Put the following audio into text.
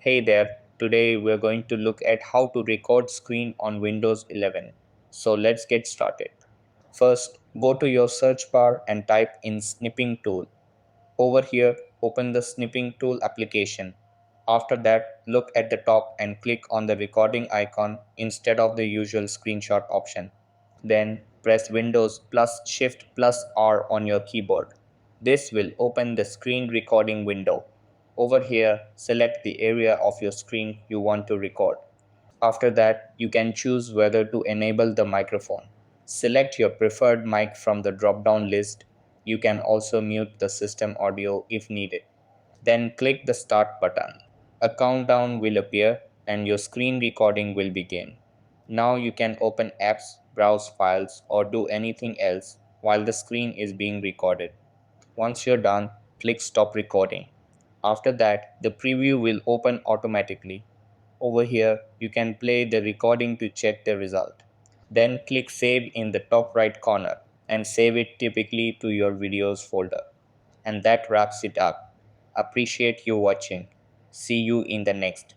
Hey there, today we're going to look at how to record screen on Windows 11. So let's get started. First, go to your search bar and type in Snipping Tool. Over here, open the Snipping Tool application. After that, look at the top and click on the recording icon instead of the usual screenshot option. Then press Windows plus Shift plus R on your keyboard. This will open the screen recording window. Over here, select the area of your screen you want to record. After that, you can choose whether to enable the microphone. Select your preferred mic from the drop down list. You can also mute the system audio if needed. Then click the Start button. A countdown will appear and your screen recording will begin. Now you can open apps, browse files, or do anything else while the screen is being recorded. Once you're done, click Stop Recording. After that, the preview will open automatically. Over here, you can play the recording to check the result. Then click Save in the top right corner and save it typically to your videos folder. And that wraps it up. Appreciate you watching. See you in the next.